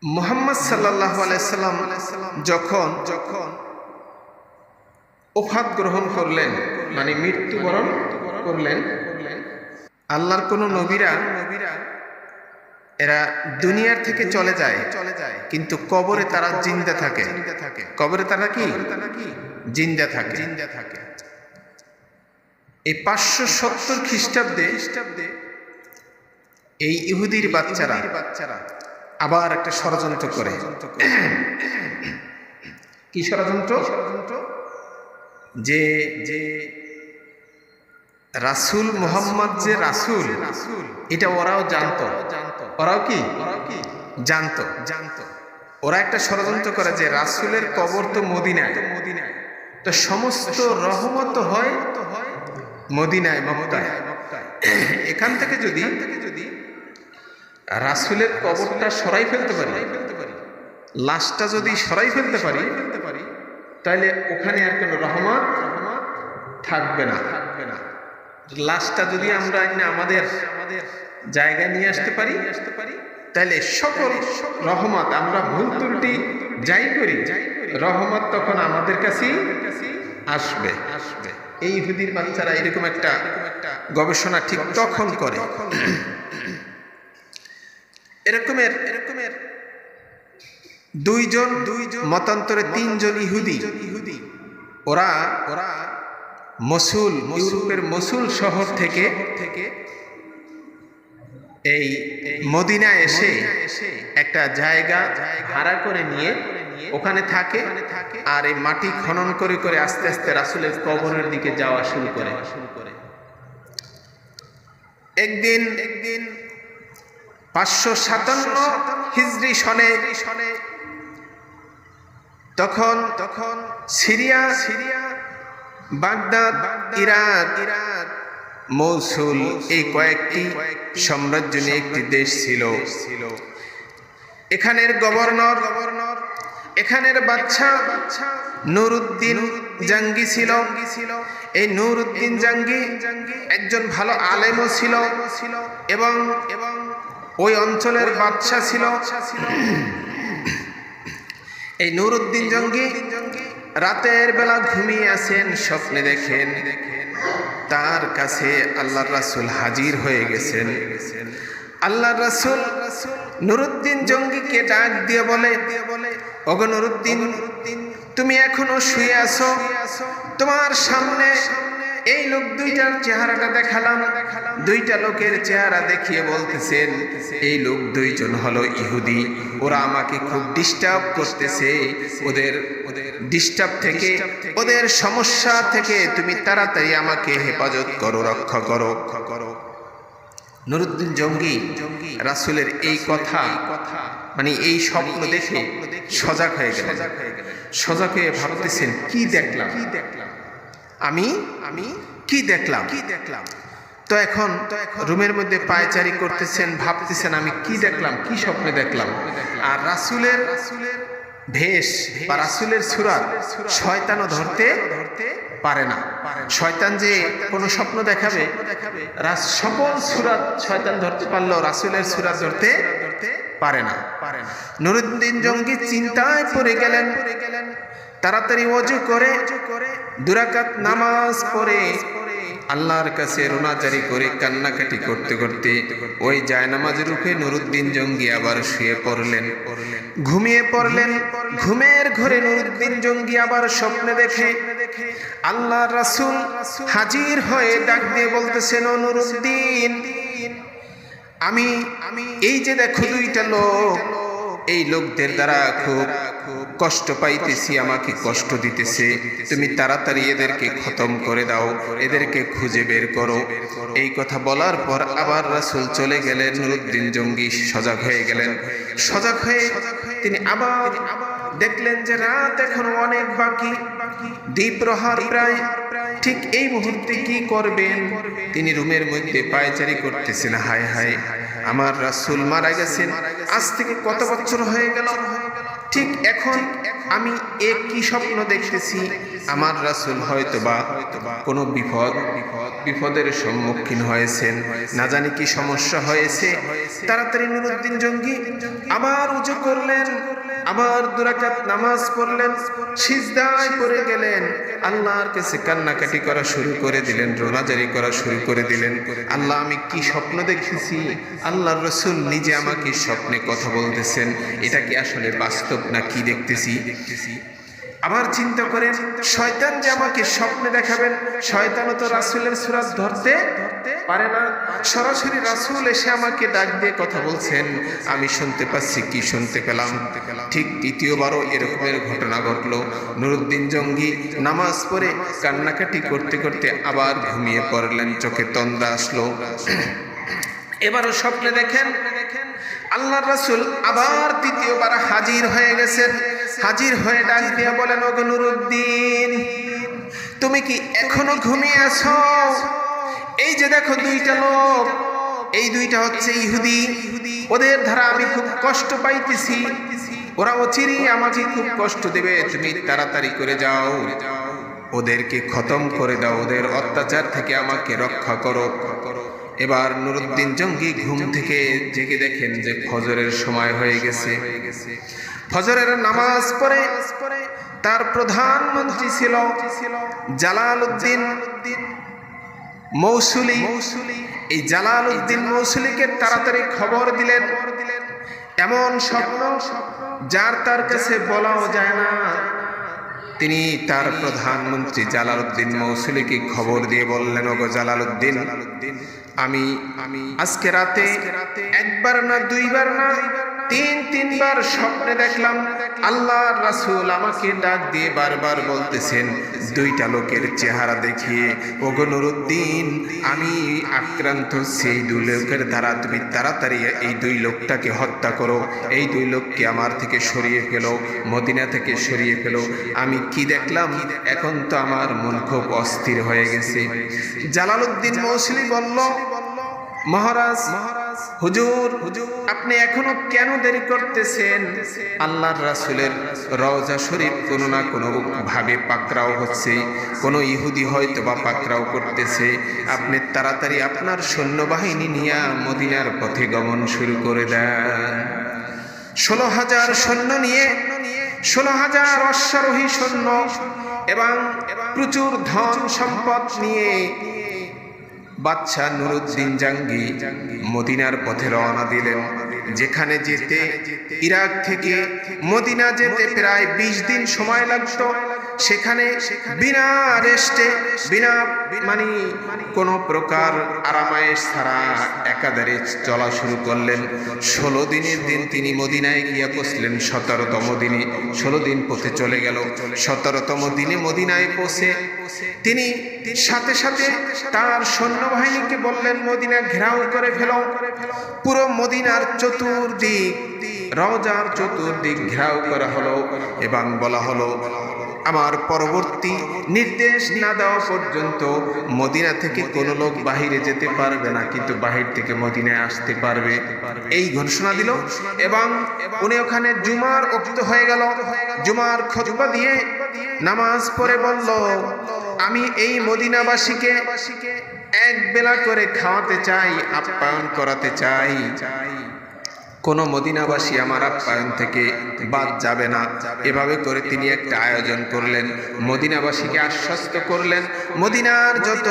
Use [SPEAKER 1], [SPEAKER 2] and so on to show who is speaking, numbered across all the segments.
[SPEAKER 1] মুহাম্মদ সাল্লাল্লাহু আলাইহি সাল্লাম যখন ওফাত গ্রহণ করলেন, মানে মৃত্যুবরণ করলেন, আল্লাহর কোন নবীরা এরা দুনিয়ার থেকে চলে যায়, কিন্তু কবরে তারা জিন্দা থাকে। কবরে তারা কি জিন্দা থাকে। এই 570 খ্রিস্টাব্দে এই ইহুদির বাচ্চারা আবার একটা ষড়যন্ত্র করে। কি ষড়যন্ত্র? যে রাসূল মুহাম্মদ যে রাসূল, এটা ওরাও জানতো। ওরাও কি জানতো। ওরা একটা ষড়যন্ত্র করে যে রাসূলের কবর তো মদিনায়, তো সমস্ত রহমত হয় মদিনায়, মক্কায়। এখান থেকে যদি রাসূলের কবরটা সরাই ফেলতে পারি, লাশটা যদি সরাই ফেলতে পারি, তাহলে ওখানে আর কোনো রহমত থাকবে না। লাশটা যদি আমরা আমাদের জায়গায় নিয়ে আসতে পারি, তাহলে সকল রহমত, আমরা ভুল ত্রুটি যাই করি, রহমত তখন আমাদের কাছেই আসবে। এই ইহুদির বাচ্চারা এরকম একটা গবেষণা ঠিক তখন করে। এরকমের দুইজন মতান্তরে তিনজন ইহুদি, ওরা মসুল, ইউরোপের মসুল শহর থেকে এই মদিনায় এসে একটা জায়গা ভাড়া করে নিয়ে ওখানে থাকে, আর এই মাটি খনন করে করে আস্তে আস্তে রাসূলের কবরের দিকে যাওয়া শুরু করে। একদিন 557 হিজরি সনে তখন সিরিয়া, বাগদাদ, ইরাক, মৌসুল, এই কয়েকটি সাম্রাজ্য নিয়ে একটি দেশ ছিল। এখানের গভর্নর, এখানের বাদশা নুরউদ্দিন জাঙ্গি ছিল। এই নুরউদ্দিন জাঙ্গি একজন ভালো আলেমও ছিল এবং ওই অঞ্চলের বাদশা ছিল। এই নুরউদ্দিন জঙ্গি রাতের বেলা ঘুমিয়ে আছেন, স্বপ্নে দেখেন তার কাছে আল্লাহর রাসূল হাজির হয়ে গেছেন। আল্লাহর রাসূল নুরউদ্দিন জঙ্গিকে ডাক দিয়ে বলে, ওগো নুরউদ্দিন, তুমি এখনো শুয়ে আছো? তোমার সামনে এই লোক দুইটার চেহারাটা দেখালাম। দুইটা লোকের চেহারা দেখিয়ে বলতেছেন এই লোক দুইজন হলো ইহুদি, ওরা আমাকে খুব ডিস্টার্ব করতেছে। ওদের ডিস্টার্ব থেকে, ওদের সমস্যা থেকে তুমি তাড়াতাড়ি আমাকে হেফাজত করো, রক্ষা করো। নুরউদ্দিন জঙ্গি রাসূলের এই কথা, মানে এই স্বপ্ন দেখে সজাগ হয়ে গেলেন। সজাগ হয়ে ভাবতেছেন কি দেখলাম, আমি কি দেখলাম। তো এখন রুমের মধ্যে পায়চারি করতেছেন, ভাবতেছেন আমি কি দেখলাম, কি স্বপ্নে দেখলাম। আর রাসূলের ভেষ বা রাসূলের সূরত শয়তানও ধরতে পারে না। শয়তান যে কোনো স্বপ্ন দেখাবে, সকল সূরত শয়তান ধরতে পারলেও রাসূলের সূরত ধরতে পারে না। নুরউদ্দিন জঙ্গি চিন্তায় পড়ে গেলেন। তাড়াতাড়ি ওযু করে 2 রাকাত নামাজ পড়ে আল্লাহর কাছে রোনাজারি করে কান্নাকাটি করতে করতে ওই জায়নামাজের উপরে নুরউদ্দিন জঙ্গি আবার শুয়ে পড়লেন, ঘুমিয়ে পড়লেন। ঘুমের ঘরে নুরউদ্দিন জঙ্গি আবার স্বপ্নে দেখে আল্লাহর রাসূল হাজির হয়ে ডাক দিয়ে বলতেছেন, ও নুরউদ্দিন, আমি এই যে দেখো দুইটা লোক, এই লোকদের দ্বারা খুব কষ্ট পাইতেছি, আমাকে কষ্ট দিতেছে, তুমি তাড়াতাড়ি এদেরকে খতম করে দাও, এদেরকে খুঁজে বের করো। এই কথা বলার পর আবার রাসূল চলে গেলেন। নুরউদ্দিন জঙ্গি সজাগ হয়ে গেলেন। সজাগ হয়ে তিনি আবার দেখলেন যে রাত এখনো অনেক বাকি, দ্বিপ্রহর প্রায়। ঠিক এই মুহূর্তে কি করবেন? তিনি রুমের মধ্যে পায়চারি করতেছেন, হায় হায় আমার রাসূল মারা গেছেন, আজ থেকে কত বছর হয়ে গেল। ঠিক এখন আমি একই স্বপ্ন দেখতেছি, আমার রাসূল হয়তোবা কোনো বিপদের সম্মুখীন হয়েছেন, না জানি কি সমস্যা হয়েছে। তাড়াতাড়ি নুরুদ্দিন জঙ্গি আবার উজু করলেন, আবার 2 রাকাত নামাজ পড়লেন, সিজদায় পড়ে গেলেন, আল্লাহর কাছে কান্নাকাটি করা শুরু করে দিলেন, রোনাজারি করা শুরু করে দিলেন। আল্লাহ, আমি কি স্বপ্ন দেখতেছি? আল্লাহর রাসূল নিজে আমাকে স্বপ্নে কথা বলতেছেন, এটা কি আসলে বাস্তব না কি দেখতেছি? আবার চিন্তা করেন, শয়তান যে আমাকে স্বপ্নে দেখাবেন, শয়তানও তো রাসূলের সুরাত ধরতে পারে না। সরাসরি রাসূল এসে আমাকে ডাক দিয়ে কথা বলছেন, আমি শুনতে পাচ্ছি। কি শুনতে পেলাম? ঠিক দ্বিতীয়বারও এরকমের ঘটনা ঘটলো। নুরুদ্দিন জঙ্গি নামাজ পড়ে কান্নাকাটি করতে করতে আবার ঘুমিয়ে পড়লেন, চোখে তন্দ্রা আসলো। এবারও স্বপ্নে দেখেন আল্লাহর রাসূল আবার তৃতীয়বার হাজির হয়ে গেছেন। হাজির হয়ে ডাক দিয়ে বলেন, ওগো নুরুদ্দিন, তুমি কি এখনো ঘুমিয়ে আছো? এই যে দেখো 2টা লোক, এই 2টা হচ্ছে ইহুদি, ওদের দ্বারা আমি খুব কষ্ট পাইতেছি, ওরা অচিরেই আমাকে খুব কষ্ট দেবে, তুমি তাড়াতাড়ি করে যাও, ওদেরকে খতম করে দাও, ওদের অত্যাচার থেকে আমাকে রক্ষা করো। এবার নুরুদ্দিন জঙ্গি ঘুম থেকে জেগে দেখেন যে ফজরের সময় হয়ে গেছে। ফজরের নামাজ পড়ে তার প্রধানমন্ত্রী ছিল জালালউদ্দিন মৌসুলি। এই জালালউদ্দিন মৌসুলিকে তাড়াতাড়ি খবর দিলেন। এমন স্বপ্ন যার তার কাছে বলাও যায় না। তিনি তার প্রধানমন্ত্রী জালালউদ্দিন মৌসুলিকে খবর দিয়ে বললেন, ওগো জালালউদ্দিন, আমি আজকে রাতে একবার না, 2বার না, 3বার স্বপ্নে দেখলাম আল্লাহর রাসূল আমাকে ডাক দিয়ে বারবার বলতেছেন, 2টা লোকের চেহারা দেখিয়ে, ওগো নুরুদ্দিন, আমি আক্রান্ত, সেই 2 লোকের দ্বারা তুমি তাড়াতাড়ি এই 2 লোকটাকে হত্যা করো, এই 2 লোককে আমার থেকে সরিয়ে ফেলো, মদিনা থেকে সরিয়ে ফেলো। আমি কি দেখলাম, এখন তো আমার মন খুব অস্থির হয়ে গেছে। জালালউদ্দিন মৌসুলি বলল, মহারাজ, হুজুর, আপনি এখনো কেন দেরি করতেছেন? আল্লাহর রাসূলের রওজা শরীফ কোনো না কোনো ভাবে পাকড়াও হচ্ছে, কোনো ইহুদি হয়তো বা পাকড়াও করতেছে। আপনি তাড়াতাড়ি আপনার সৈন্যবাহিনী নিয়ে মদিনার পথে গমন শুরু করে দেন। 16,000 সৈন্য নিয়ে, 16,000 অশ্বারোহী সৈন্য এবং প্রচুর ধন সম্পদ নিয়ে বাদশা নুরুদ্দিন জঙ্গি মদিনার পথে রওনা দিলেন। যেখানে যেতে ইরাক থেকে মদিনা যেতে প্রায় 20 দিন সময় লাগতো, সেখানে বিনা রেস্টে, বিনা কোনো প্রকার আরামায়েশ ছাড়া একাধারে চলা শুরু করলেন। 16 দিনের দিন তিনি মদিনায় গিয়ে পৌঁছলেন। 17তম দিনে, 16 দিন পথে চলে গেল। 17তম দিনে মদিনায় পৌঁছে তিনি সাথে সাথে তার সৈন্যবাহিনীকে বললেন, মদিনা ঘেরাও করে ফেলো। পুরো মদিনার চতুর্দিক, রওজার চতুর্দিক ঘেরাও করা হলো এবং বলা হলো, আমার পরবর্তী নির্দেশ না দেওয়া পর্যন্ত মদিনা থেকে কোনো লোক বাহিরে যেতে পারবে না, কিন্তু বাহির থেকে মদিনায় আসতে পারবে, এই ঘোষণা দিল। এবং উনি ওখানে জুমার ওয়াক্ত হয়ে গেল, জুমার খুতবা দিয়ে নামাজ পড়ে বলল, আমি এই মদিনাবাসীকে এক বেলা করে খাওয়াতে চাই, আপ্যায়ন করাতে চাই, কোনো মদিনাবাসী আমার আপ্যায়ন থেকে বাদ যাবে না। এভাবে করে তিনি একটা আয়োজন করলেন, মদিনাবাসীকে আশ্বস্ত করলেন। মদিনার যত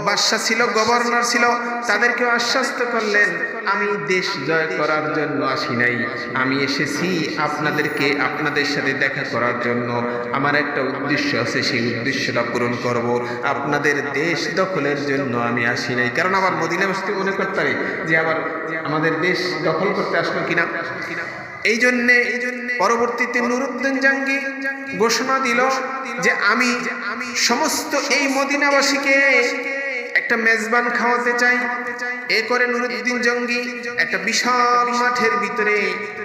[SPEAKER 1] বাদশা ছিল, গভর্নর ছিল, তাদেরকেও আশ্বস্ত করলেন, আমি দেশ জয় করার জন্য আসি নাই, আমি এসেছি আপনাদেরকে, আপনাদের সাথে দেখা করার জন্য। আমার একটা উদ্দেশ্য আছে, সেই উদ্দেশ্যটা পূরণ করব। আপনাদের দেশ দখলের জন্য আমি আসি নাই। কারণ আবার মদিনাবাসী মনে করতে পারে যে আবার আমাদের দেশ দখল করতে আসলো কিনা। এই জন্যে পরবর্তীতে নুরুদ্দিন জঙ্গি ঘোষণা দিল যে আমি সমস্ত এই মদিনাবাসীকে একটা মেজবান খাওয়াতে চাই। এ করে নুরুদ্দিন জঙ্গি একটা বিশাল মাঠের ভিতরে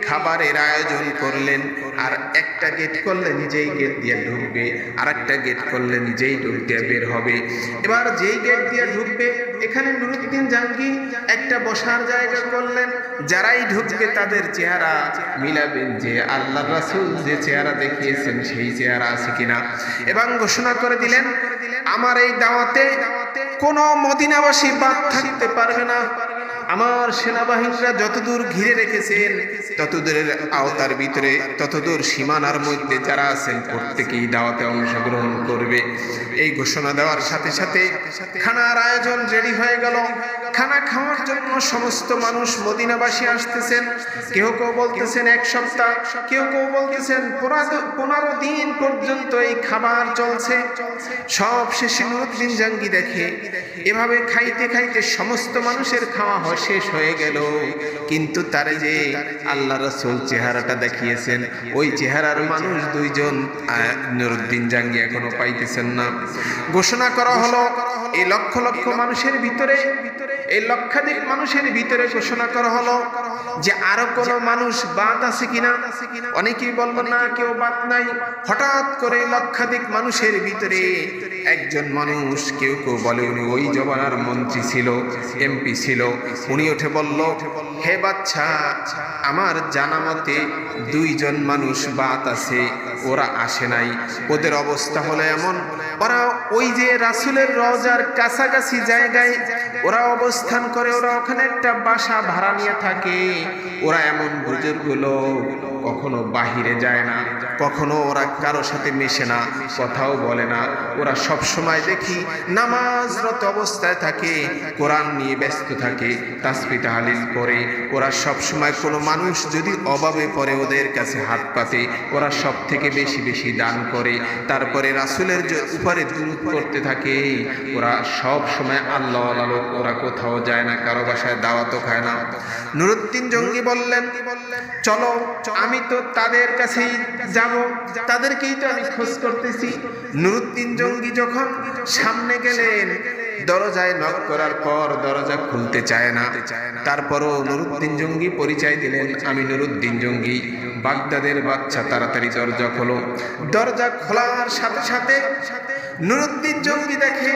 [SPEAKER 1] খাবারের আয়োজন করলেন। আর একটা গেট করলেন যেই গেট দিয়ে ঢুকবে, আর একটা গেট করলেন যেই ঢুক দিয়ে বের হবে। এবার যেই গেট দিয়ে ঢুকবে এখানে নুরুদ্দিন জঙ্গি একটা বসার জায়গা করলেন। যারাই ঢুকবে তাদের চেহারা মিলাবেন যে আল্লাহ রাসূল যে চেহারা দেখিয়েছেন সেই চেহারা আছে কিনা। এবং ঘোষণা করে দিলেন, আমার এই দাওয়াতে কোনো মদিনাবাসী বাদ থাকতে পারবে না। আমার সেনাবাহিনীরা যতদূর ঘিরে রেখেছেন ততদূরের আওতার ভিতরে, ততদূর সীমানার মধ্যে যারা আছেন প্রত্যেকেই দাওয়াতে অংশগ্রহণ করবে। এই ঘোষণা দেওয়ার সাথে সাথে খানার আয়োজন রেডি হয়ে গেল। খানা খাওয়ার জন্য সমস্ত মানুষ মদিনাবাসী আসতেছেন। কেউ কেউ বলতেছেন এক সপ্তাহ, কেউ কেউ বলতেছেন 15 দিন পর্যন্ত এই খাবার চলছে। সব শেষে নুরুদ্দিন জঙ্গি দেখে এভাবে খাইতে খাইতে সমস্ত মানুষের খাওয়া শেষ হয়ে গেল, কিন্তু তারে যে আল্লাহ রাসূল চেহারাটা দেখিয়েছেন ওই চেহারার মানুষ দুইজন নুরুদ্দিন জঙ্গি এখনো পাইতেছেন না। ঘোষণা করা হলো এই লক্ষ লক্ষ মানুষের ভিতরে, এই লক্ষাধিক মানুষের ভিতরে ঘোষণা করা হলো যে আরো কোনো মানুষ বাদ আছে কিনা। অনেকেই বলবো না, কেউ বাদ নাই। হঠাৎ করে লক্ষাধিক মানুষের ভিতরে একজন মানুষ, কেউ কেউ বলে উনি ওই জমানার মন্ত্রী ছিল, এমপি ছিল, উনি উঠে বলল, হে বাচ্চা, আমার জানা মতে 2 জন মানুষ বাদ আছে, ওরা আসে নাই। ওদের অবস্থা হলো এমন, ওরা ওই যে রাসূলের রওজার কাছাকাছি জায়গায় ওরা অবস্থান করে, ওরা ওখানে একটা বাসা ভাড়া নিয়ে থাকে। ওরা এমন বুজুর্গ লোক, কখনো বাহিরে যায় না, কখনো ওরা কারো সাথে মেশে না, কথাও বলে না। ওরা সব সময় দেখি নামাজরত অবস্থায় থাকে, কোরআন নিয়ে ব্যস্ত থাকে, তাসবিহ তাহলিল করে। ওরা সব সময় কোনো মানুষ যদি অভাবে পড়ে ওদের কাছে হাত পাতে, ওরা সব থেকে বেশি বেশি দান করে। তারপরে রাসূলের উপরে দুরূদ করতে থাকে। ওরা সব সময় আল্লাহওয়ালা লোক, ওরা কোথাও যায় না, কারো বাসায় দাওয়াতও খায় না। নুরুদ্দিন জঙ্গি বললেন, চলো আমি তো তাদের কাছেই যাব, তাদেরকেই তো আমি খোঁজ করতেছি। নুরুদ্দিন জঙ্গি যখন সামনে গেলেন, দরজায় নক করার পর দরজা খুলতে চায় না। তারপরও নুরুদ্দিন জঙ্গি পরিচয় দিলেন, আমি নুরুদ্দিন জঙ্গি, বাগদাদের বাচ্চা, তাড়াতাড়ি দরজা খোলো। দরজা খোলার সাথে সাথে নুরুদ্দিন জঙ্গি দেখে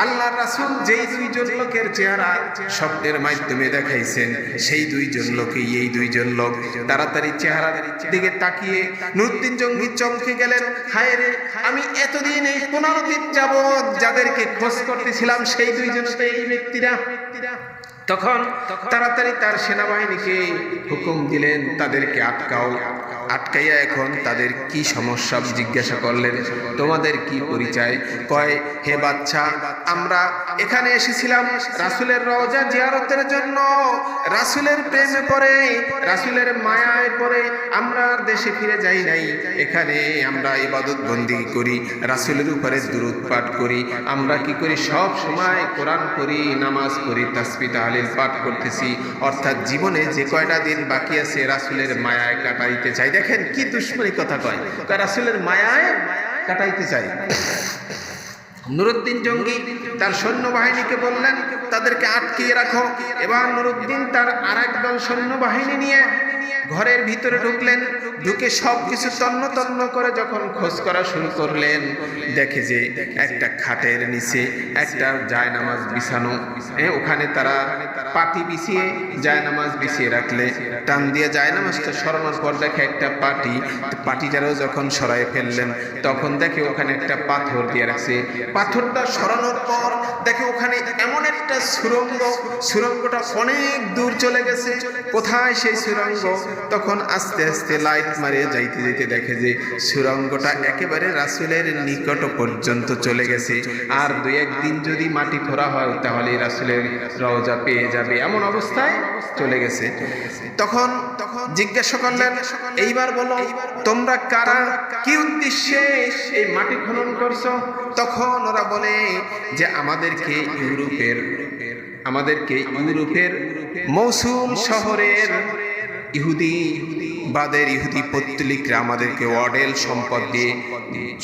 [SPEAKER 1] আল্লাহ রাসূল যেই 2 জন লোকের চেহারা স্বপ্নের মাধ্যমে দেখাইছেন, সেই 2 জন লোকই এই 2 জন লোক। তাড়াতাড়ি চেহারার দিকে তাকিয়ে নুরুদ্দিন জঙ্গি চমকে গেলেন, হায় রে, আমি এতদিন এই 15 দিন যাবত যাদেরকে খোঁজ করতেছিলাম সেই 2 জন তো এই ব্যক্তিরা। তখন তাড়াতাড়ি তার সেনাবাহিনীকে হুকুম দিলেন, তাদেরকে আটকাও। আটকাইয়া এখন তাদের কি সমস্যা জিজ্ঞাসা করলেন, তোমাদের কি পরিচয়? কয়, হে বাচ্চা, আমরা এখানে এসেছিলাম রাসূলের রওজা জিয়ারতের জন্য। রাসূলের প্রেমে পড়ে, রাসূলের মায়ায় পড়ে আমরা আর দেশে ফিরে যাই নাই। এখানে আমরা ইবাদত বন্দি করি, রাসূলের উপরে দুরূদ পাঠ করি। আমরা কি করি? সব সময় কোরআন পড়ি, নামাজ পড়ি, তাসবিহ তাহলিল পাঠ করতেছি। অর্থাৎ জীবনে যে কয়টা দিন বাকি আছে রাসূলের মায়ায় কাটাইতে চাই। দেখেন কি দুশ্মনী কথা কয়, রাসূলের মায়ায় কাটাইতে চাই। নুরুদ্দিন জঙ্গি তার সৈন্যবাহিনীকে বললেন, তাদেরকে আটকিয়ে রাখো। এবার নুরুদ্দিন তার আরেক দল সৈন্যবাহিনী নিয়ে ঘরের ভিতরে ঢুকলেন। ঢুকে সব কিছু তন্ন তন্ন করে যখন খোঁজ করা শুরু করলেন, দেখে যে একটা খাটের নিচে একটা জায়নামাজ বিছানো। ওখানে তারা পাটি বিছিয়ে জায়নামাজ বিছিয়ে রাখলে, টান দিয়ে জায়নামাজটা সরানোর পর দেখে একটা পাটিটারও যখন সরাই ফেললেন, তখন দেখে ওখানে একটা পাথর দিয়ে রাখছে। পাথরটা সরানোর পর দেখে ওখানে এমন একটা সুড়ঙ্গটা অনেক দূর চলে গেছে। কোথায় সেই সুড়ঙ্গ? তখন আস্তে আস্তে লাইট মারিয়ে যাইতে যাইতে দেখে যে সুড়ঙ্গটা একেবারে রাসূলের নিকট পর্যন্ত চলে গেছে। আর 2-1 দিন যদি মাটি খোঁড়া হয় তাহলে রাসূলের রওজা পেয়ে যাবে, এমন অবস্থায় চলে গেছে। তখন জিজ্ঞাসা করলেন, এইবার বলো তোমরা কারা, কি উদ্দেশ্যে এই মাটি খনন করছো? তখন ওরা বলে যে আমাদেরকে ইউরোপের মৌসুল শহরের ইহুদি বাদের ইহুদি পত্তলিকরা আমাদেরকে অডেল সম্পদ দিয়ে,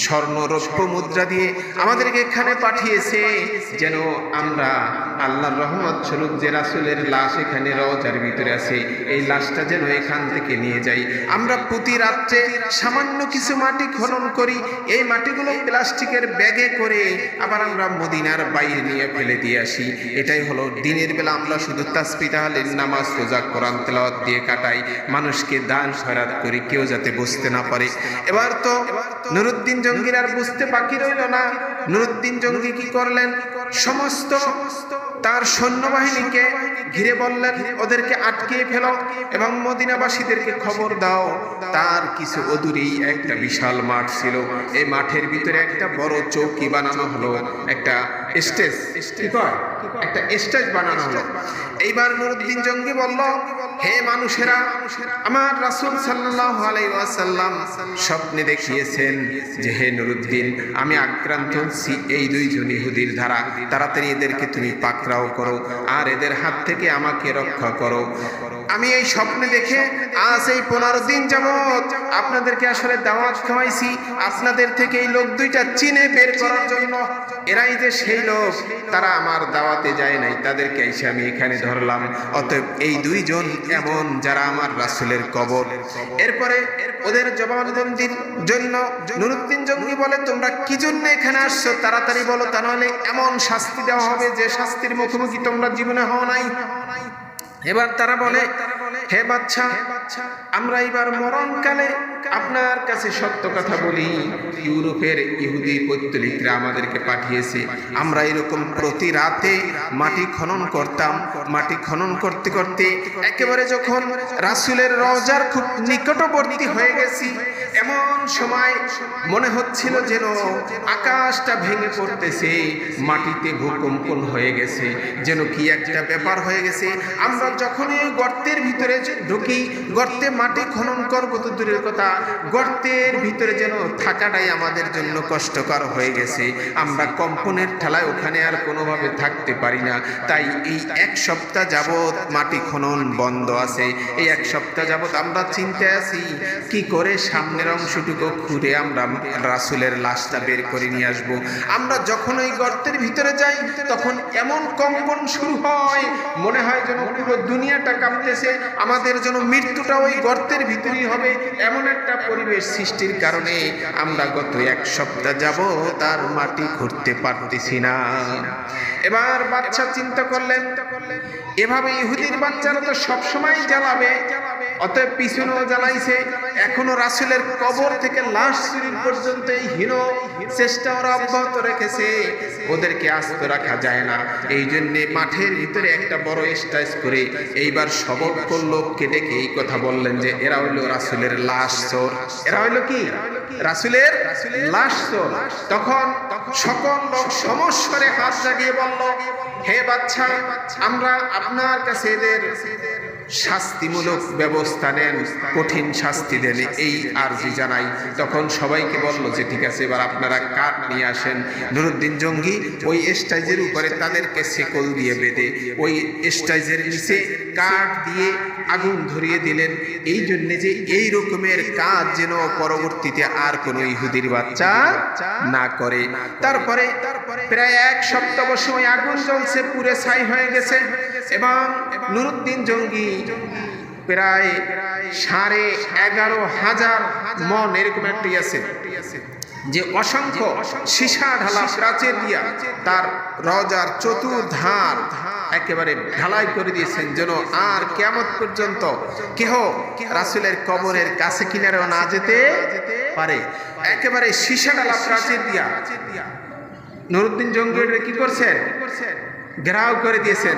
[SPEAKER 1] স্বর্ণ রৌপ্য মুদ্রা দিয়ে আমাদেরকে এখানে পাঠিয়েছে যেন আমরা আল্লাহর রহমত স্বরূপ যে রাসূলের লাশ এখানে রওজার ভিতরে আছে এই লাশটা যেন এখান থেকে নিয়ে যাই। আমরা প্রতি রাত্রে সামান্য কিছু মাটি খনন করি, এই মাটিগুলো প্লাস্টিকের ব্যাগে করে আবার আমরা মদিনার বাইরে নিয়ে ফেলে দিয়ে আসি। এটাই হলো দিনের বেলা আমরা শুধু তাসবিহ তাহলিল নামাজ রোজা কোরআন তেলাওয়াত দিয়ে কাটাই, মানুষকে দান খয়রাত করি কেউ যাতে বুঝতে না পারে। এবার তো নুরুদ্দিন জঙ্গির আর বুঝতে বাকি রইল না। নুরুদ্দিন জঙ্গি কি করলেন, সমস্ত তার সৈন্যবাহিনীকে ঘিরে বললেন ওদেরকে আটকিয়ে ফেলো এবং মদিনাবাসীদেরকে খবর দাও। তার কিছু অদূরেই একটা বিশাল মাঠ ছিল, এই মাঠের ভিতরে একটা বড় চৌকি বানানো হলো, একটা স্টেজ, একটা স্টেজ বানানো হলো। এইবার নুরুদ্দিন জঙ্গি বলল, হে মানুষেরা, আমার রাসূল সাল্লাল্লাহু আলাইহি ওয়াসাল্লাম স্বপ্নে দেখিয়েছেন যে হে নুরুদ্দিন, আমি আক্রান্ত হচ্ছি এই দুইজন ইহুদির দ্বারা, তাড়াতাড়ি এদেরকে তুমি পাকড়াও করো আর এদের হাত থেকে আমাকে রক্ষা করো। আমি এই স্বপ্নে দেখে আজ এই 15 দিন যাবত আপনাদেরকে আসলে দাওয়াত খাওয়াইছি আপনাদের থেকে এই লোক দুইটা চিনে বের করার জন্য। এরাই যে সেই লোক, তারা আমার দাওয়াতে যায় নাই, তাদেরকে এসে আমি এখানে ধরলাম। অতএব এই দুইজন এমন যারা আমার রাসূলের কবর। এরপরে ওদের জবানবন্দির জন্য নুরুদ্দিন জঙ্গি বলে, তোমরা কি জন্য এখানে আসছো তাড়াতাড়ি বলো, তা নাহলে এমন শাস্তি দেওয়া হবে যে শাস্তির মুখোমুখি তোমরা জীবনে হও নাই। এবার তারা বলে, হে বাদশা, আমরা এবার মরণকালে আপনার কাছে সত্য কথা বলি, ইউরোপের ইহুদি পৌত্তলিকরা আমাদেরকে পাঠিয়েছে। আমরা এরকম প্রতি রাতে মাটি খনন করতাম, মাটি খনন করতে করতে একেবারে যখন রাসূলের রওজার খুব নিকটবর্তী হয়ে গেছি, এমন সময় মনে হচ্ছিল যেন আকাশটা ভেঙে পড়তেছে, মাটিতে ভূকম্পন হয়ে গেছে, যেন কি একটা ব্যাপার হয়ে গেছে। আমরা যখনই গর্তের ভিতরে ঢুকি, গর্তে মাটি খনন করবো তো দূরের কথা, গর্তের ভিতরে যেন থাকাটাই আমাদের জন্য কষ্টকর হয়ে গেছে। আমরা কম্পনের ঠেলায় ওখানে আর কোনোভাবে থাকতে পারি না। তাই এই 1 সপ্তাহ যাবৎ মাটি খনন বন্ধ আছে। এই 1 সপ্তাহ যাবৎ আমরা চিন্তায় আছি কি করে সামনের অংশটুকু খুঁড়ে আমরা রাসূলের লাশটা বের করে নিয়ে আসবো। আমরা যখন ওই গর্তের ভিতরে যাই তখন এমন কম্পন শুরু হয়, মনে হয় যেন পুরো দুনিয়াটা কাঁপতেছে, আমাদের জন্য মৃত্যুটা ওই গর্তের ভিতরেই হবে। এমন একটা পরিবেশ সৃষ্টির কারণে আমরা গত 1 সপ্তাহ যাবৎ তার মাটি খুঁড়তে পারতেছি না। এবার বাচ্চা চিন্তা করলেন, এভাবে ইহুদির বাচ্চারা তো সবসময় জ্বালাবে, অতএব পিছনেও জ্বালাইছে, এখনো রাসূলের কবর থেকে লাশ চুরি পর্যন্ত এই হীন চেষ্টা ওরা অব্যাহত রেখেছে, ওদেরকে আস্ত রাখা যায় না। এই জন্য মাঠের ভিতরে একটা বড় স্টেজ করে এইবার সকল লোককে ডেকে এই কথা বললেন যে এরা হইলো রাসূলের লাশ চোর। এরা হইলো কি? রাসূলের লাশ চোর। তখন সকল লোক সমস্বরে হাত জাগিয়ে বলল, হে বাদশা, আমরা আপনার কাছে এদের শাস্তিমূলক ব্যবস্থা নেন, কঠিন শাস্তি দেন, এই আরজি জানাই। তখন সবাইকে বলল যে ঠিক আছে, এবার আপনারা কাঠ নিয়ে আসেন। নুরুদ্দিন জঙ্গি ওই স্টেজের উপরে তাদেরকে শেকল দিয়ে বেঁধে ওই স্টেজের নিচে কাঠ দিয়ে আগুন ধরিয়ে দিলেন, এই জন্যে যে এই রকমের কাজ যেন পরবর্তীতে আর কোনো ইহুদির বাচ্চা না করে। তারপরে প্রায় 1 সপ্তাহ সময় আগুন জ্বলছে, পুরে ছাই হয়ে গেছে এবং নুরুদ্দিন জঙ্গি প্রায় 11,500 মন এরকম একটি আছে যে অসংখ্য সীসা ঢালা প্রাচীর দিয়া তার রওজার চতুর্ধার একেবারে ঢালাই করে দিয়েছেন, যেন আর কিয়ামত পর্যন্ত কেহ রাসূলের কবরের কাছে কিনারেও না যেতে পারে। একেবারে সীসা ঢালা প্রাচীর দিয়া নুরুদ্দিন জঙ্গি কি করছেন, ঘেরাও করে দিয়েছেন।